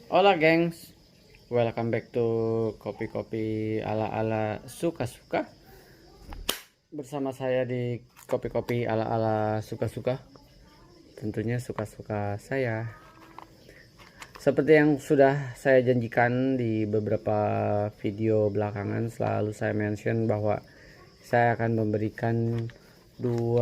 Hola gengs, welcome back to kopi-kopi ala-ala suka-suka. Bersama saya di kopi-kopi ala-ala suka-suka. Tentunya suka-suka saya. Seperti yang sudah saya janjikan di beberapa video belakangan, selalu saya mention bahwa saya akan memberikan 2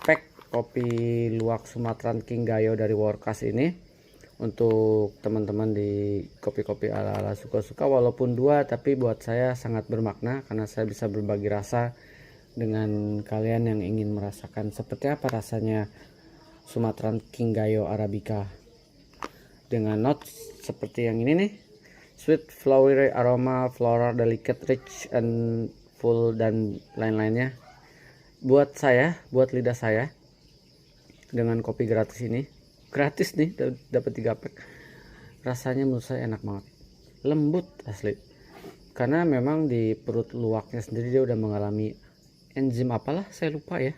pack kopi luwak Sumatran King Gayo dari Workas ini untuk teman-teman di kopi-kopi ala-ala suka-suka. Walaupun 2, tapi buat saya sangat bermakna karena saya bisa berbagi rasa dengan kalian yang ingin merasakan seperti apa rasanya Sumatran King Gayo Arabica dengan notes seperti yang ini nih: sweet, flowery, aroma, floral, delicate, rich, and full, dan lain-lainnya. Buat saya, buat lidah saya, dengan kopi gratis ini, gratis nih, dapat 3 pack, rasanya menurut saya enak banget, lembut asli. Karena memang di perut luwaknya sendiri dia udah mengalami enzim apalah, saya lupa ya.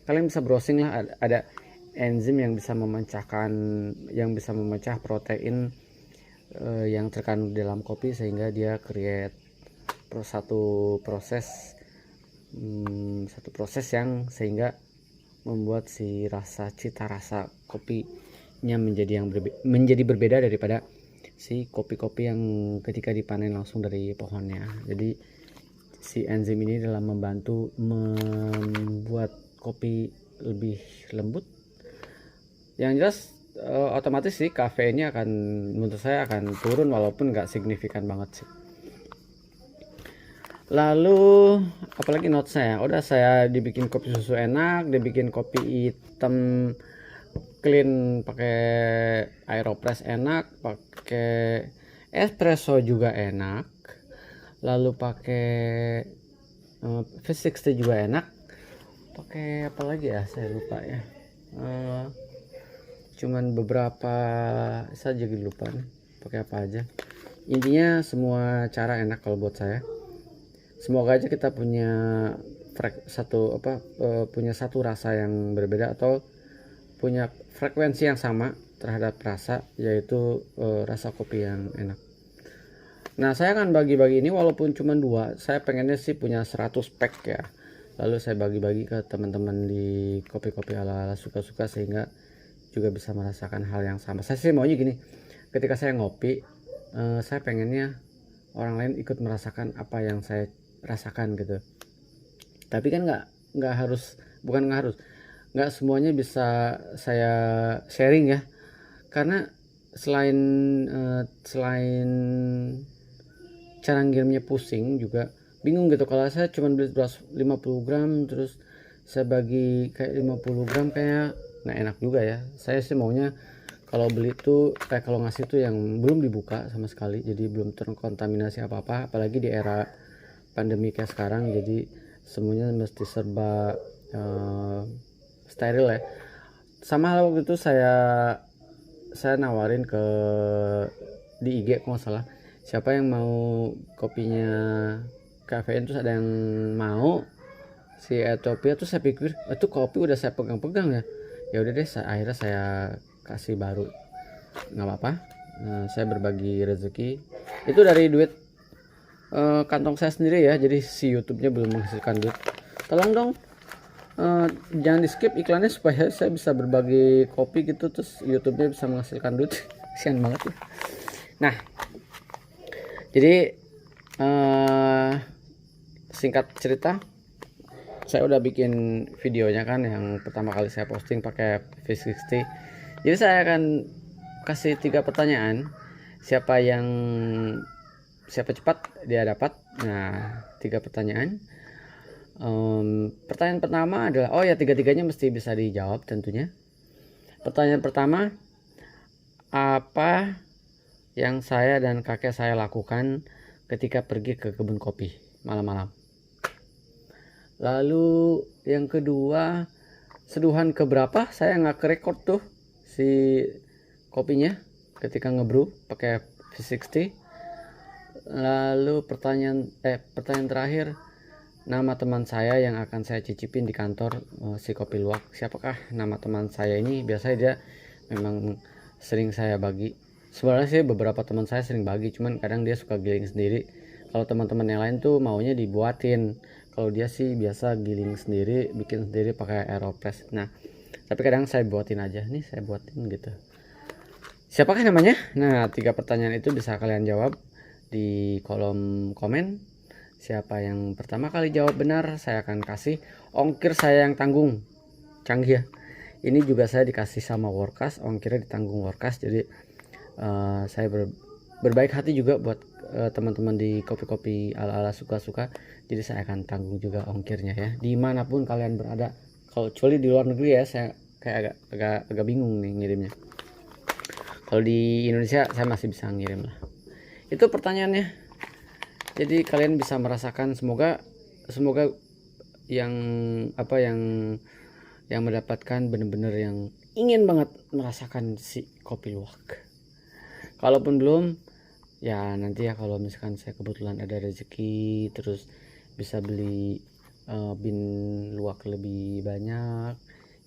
Kalian bisa browsing lah, ada enzim yang bisa memecah protein yang terkandung dalam kopi sehingga dia create satu proses yang sehingga membuat si cita rasa kopinya menjadi berbeda daripada si kopi-kopi yang ketika dipanen langsung dari pohonnya. Jadi si enzim ini dalam membantu membuat kopi lebih lembut. Yang jelas otomatis sih kafeinnya menurut saya akan turun, walaupun nggak signifikan banget sih. Lalu apalagi note saya, udah saya dibikin kopi susu enak, dibikin kopi hitam clean pakai aeropress enak, pakai espresso juga enak, lalu pakai V60 juga enak, pakai apa lagi ya saya lupa ya, cuman beberapa saja lupa nih pakai apa aja. Intinya semua cara enak kalau buat saya. Semoga aja kita punya satu rasa yang berbeda atau punya frekuensi yang sama terhadap rasa, yaitu rasa kopi yang enak. Nah, saya akan bagi-bagi ini walaupun cuma 2. Saya pengennya sih punya 100 pack ya. Lalu saya bagi-bagi ke teman-teman di kopi-kopi ala-ala suka-suka sehingga juga bisa merasakan hal yang sama. Saya sih maunya gini, ketika saya ngopi, saya pengennya orang lain ikut merasakan apa yang saya rasakan gitu. Tapi kan nggak harus, nggak semuanya bisa saya sharing ya, karena selain cara ngirimnya pusing, juga bingung gitu. Kalau saya cuma beli 50 gram terus saya bagi kayak 50 gram, kayak nggak enak juga ya. Saya sih maunya kalau beli tuh kalau ngasih tuh yang belum dibuka sama sekali, jadi belum terkontaminasi apa-apa, apalagi di era pandemi kayak sekarang, jadi semuanya mesti serba steril ya. Sama hal waktu itu saya nawarin di IG kalau nggak salah, siapa yang mau kopinya kafein, terus ada yang mau si Ethiopia. Tuh saya pikir itu kopi udah saya pegang-pegang ya, ya udah deh, akhirnya saya kasih baru, nggak apa-apa. Saya berbagi rezeki itu dari duit kantong saya sendiri ya, jadi si YouTube-nya belum menghasilkan duit. Tolong dong jangan di skip iklannya supaya saya bisa berbagi kopi gitu, terus YouTube-nya bisa menghasilkan duit. Kasian banget ya. Nah, jadi singkat cerita, saya udah bikin videonya kan, yang pertama kali saya posting pakai V60. Jadi saya akan kasih 3 pertanyaan, siapa cepat dia dapat. Nah, 3 pertanyaan. Pertanyaan pertama adalah, oh ya, 3-tiganya mesti bisa dijawab tentunya. Pertanyaan pertama, apa yang saya dan kakek saya lakukan ketika pergi ke kebun kopi malam-malam? Lalu yang kedua, seduhan keberapa saya nggak kerekord tuh si kopinya ketika ngebrew pakai V60. Lalu pertanyaan terakhir, nama teman saya yang akan saya cicipin di kantor si kopi luwak. Siapakah nama teman saya ini? Biasanya dia memang sering saya bagi Sebenarnya sih beberapa teman saya sering bagi, cuman kadang dia suka giling sendiri. Kalau teman-teman yang lain tuh maunya dibuatin. Kalau dia sih biasa giling sendiri, bikin sendiri pakai Aeropress. Nah, tapi kadang saya buatin aja. Nih saya buatin gitu. Siapakah namanya? Nah, 3 pertanyaan itu bisa kalian jawab di kolom komen. Siapa yang pertama kali jawab benar, saya akan kasih ongkir saya yang tanggung. Canggih ya. Ini juga saya dikasih sama Workas, ongkirnya ditanggung Workas. Jadi saya berbaik hati juga buat teman-teman di kopi-kopi ala-ala suka-suka. Jadi saya akan tanggung juga ongkirnya ya, dimanapun kalian berada. Kalau kecuali di luar negeri ya, saya kayak agak bingung nih ngirimnya. Kalau di Indonesia saya masih bisa ngirim lah. Itu pertanyaannya. Jadi kalian bisa merasakan, semoga yang yang mendapatkan bener-bener yang ingin banget merasakan si kopi luwak. Kalaupun belum, ya nanti ya kalau misalkan saya kebetulan ada rezeki terus bisa beli bin luwak lebih banyak,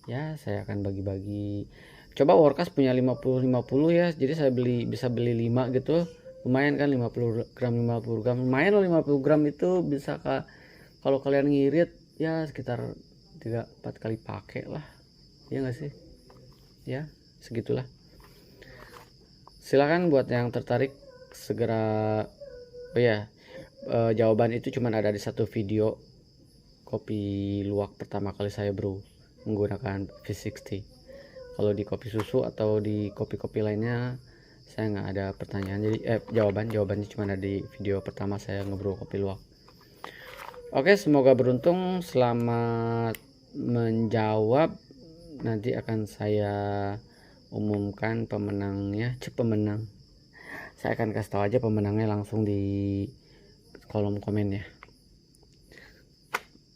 ya saya akan bagi-bagi. Coba Workas punya 50 ya, jadi saya bisa beli 5 gitu. Lumayan kan, 50 gram lumayan loh. 50 gram itu bisa kalau kalian ngirit ya sekitar 3-4 kali pakai lah, ya nggak sih, ya segitulah. Silakan buat yang tertarik segera. Oh ya, jawaban itu cuma ada di satu video kopi luwak pertama kali saya brew menggunakan V60. Kalau di kopi susu atau di kopi-kopi lainnya saya nggak ada pertanyaan. Jadi jawabannya cuma ada di video pertama saya ngebrew kopi luwak. Oke, semoga beruntung. Selamat menjawab. Nanti akan saya umumkan pemenangnya. Pemenang, saya akan kasih tahu aja pemenangnya langsung di kolom komen ya.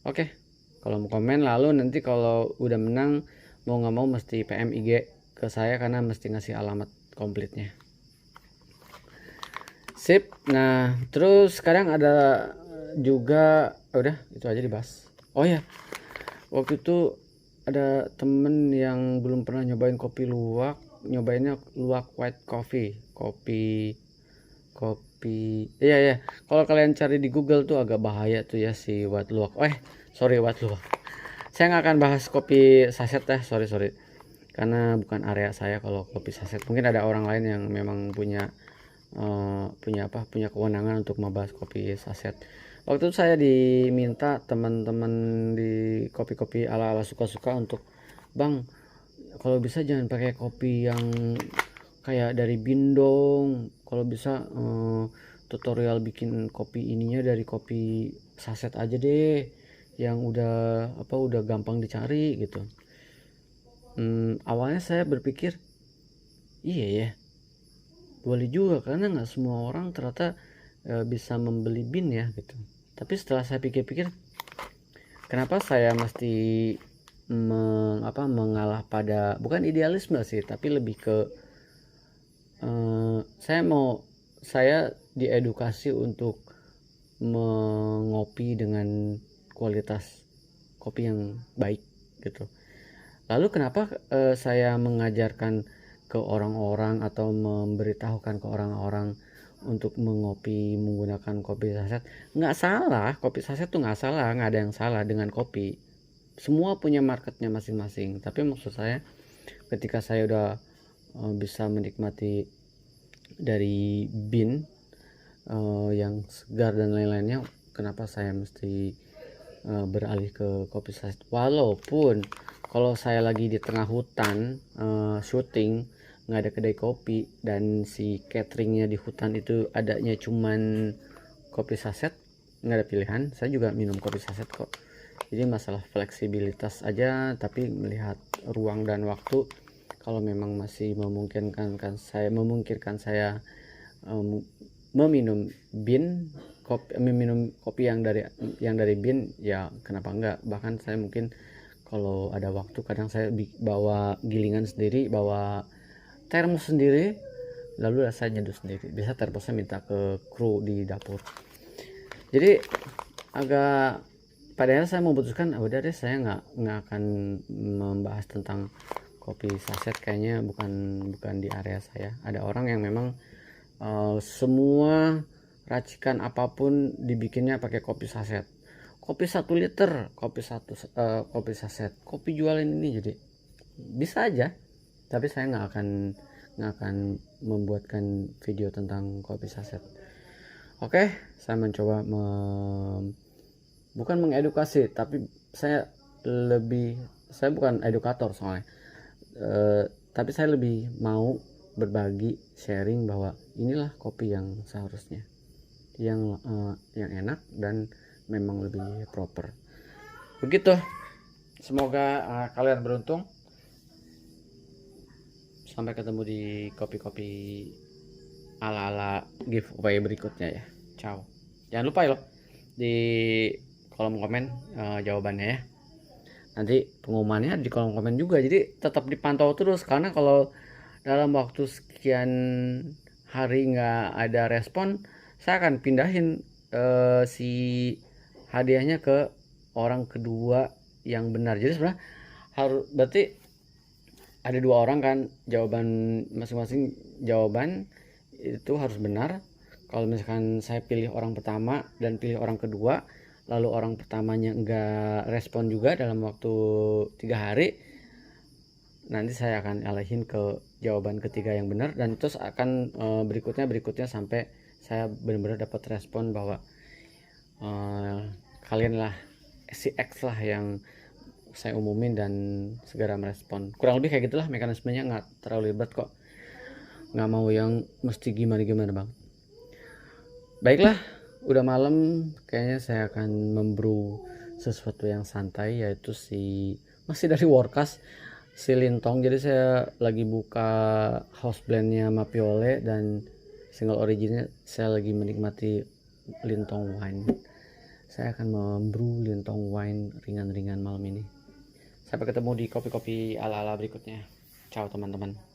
Oke, kolom komen. Lalu nanti kalau udah menang, mau nggak mau mesti PM IG ke saya karena mesti ngasih alamat komplitnya. Sip. Nah, terus sekarang ada juga, udah itu aja dibahas. Oh ya, waktu itu ada temen yang belum pernah nyobain kopi luwak, nyobainnya luwak white coffee, kopi iya. Kalau kalian cari di Google tuh agak bahaya tuh ya si white luwak. White luwak. Saya nggak akan bahas kopi saset ya, sorry, karena bukan area saya kalau kopi saset. Mungkin ada orang lain yang memang punya kewenangan untuk membahas kopi saset. Waktu itu saya diminta teman-teman di kopi-kopi ala-ala suka-suka untuk, Bang, kalau bisa jangan pakai kopi yang kayak dari bin dong. Kalau bisa tutorial bikin kopi ininya dari kopi saset aja deh, yang udah gampang dicari gitu. Awalnya saya berpikir, iya ya, boleh juga karena nggak semua orang ternyata bisa membeli bin ya gitu. Tapi setelah saya pikir-pikir, kenapa saya mesti mengalah pada, bukan idealisme sih, tapi lebih ke saya diedukasi untuk mengopi dengan kualitas kopi yang baik gitu. Lalu kenapa saya mengajarkan ke orang-orang atau memberitahukan ke orang-orang untuk mengopi menggunakan kopi saset? Nggak salah, kopi saset tuh nggak salah, nggak ada yang salah dengan kopi. Semua punya marketnya masing-masing. Tapi maksud saya, ketika saya udah bisa menikmati dari bin yang segar dan lain-lainnya, kenapa saya mesti beralih ke kopi saset? Walaupun kalau saya lagi di tengah hutan syuting, nggak ada kedai kopi dan si cateringnya di hutan itu adanya cuman kopi saset, nggak ada pilihan, saya juga minum kopi saset kok. Jadi masalah fleksibilitas aja, tapi melihat ruang dan waktu, kalau memang masih memungkinkan saya meminum kopi yang dari bin, ya kenapa enggak. Bahkan saya mungkin kalau ada waktu kadang saya bawa gilingan sendiri, bawa termos sendiri, lalu saya nyeduh sendiri. Bisa termosnya minta ke kru di dapur. Jadi padahal saya memutuskan udah deh, saya nggak akan membahas tentang kopi saset kayaknya bukan di area saya. Ada orang yang memang semua racikan apapun dibikinnya pakai kopi saset. Kopi 1 liter, kopi saset, kopi jualin ini, jadi bisa aja. Tapi saya nggak akan membuatkan video tentang kopi saset. Oke, saya mencoba bukan mengedukasi, tapi saya bukan edukator soalnya. Tapi saya lebih mau berbagi, sharing bahwa inilah kopi yang seharusnya, yang enak dan memang lebih proper. Begitu. Semoga kalian beruntung. Sampai ketemu di kopi-kopi ala-ala giveaway berikutnya ya. Ciao. Jangan lupa ya loh di kolom komen jawabannya ya. Nanti pengumumannya di kolom komen juga. Jadi tetap dipantau terus, karena kalau dalam waktu sekian hari nggak ada respon, saya akan pindahin si hadiahnya ke orang kedua yang benar. Jadi sebenarnya berarti ada 2 orang kan, jawaban masing-masing jawaban itu harus benar. Kalau misalkan saya pilih orang pertama dan pilih orang kedua, lalu orang pertamanya enggak respon juga dalam waktu 3 hari, nanti saya akan alihin ke jawaban ketiga yang benar, dan terus akan berikutnya sampai saya benar-benar dapat respon bahwa kalian lah si X lah yang saya umumin dan segera merespon. Kurang lebih kayak gitulah mekanismenya, nggak terlalu ribet kok, nggak mau yang mesti gimana bang. Baiklah, udah malam, kayaknya saya akan membrew sesuatu yang santai, yaitu masih dari Workas, si Lintong. Jadi saya lagi buka house blendnya Mapiole dan single originnya saya lagi menikmati Lintong wine. Saya akan membrew Lintong wine ringan-ringan malam ini. Sampai ketemu di kopi-kopi ala-ala berikutnya. Ciao teman-teman.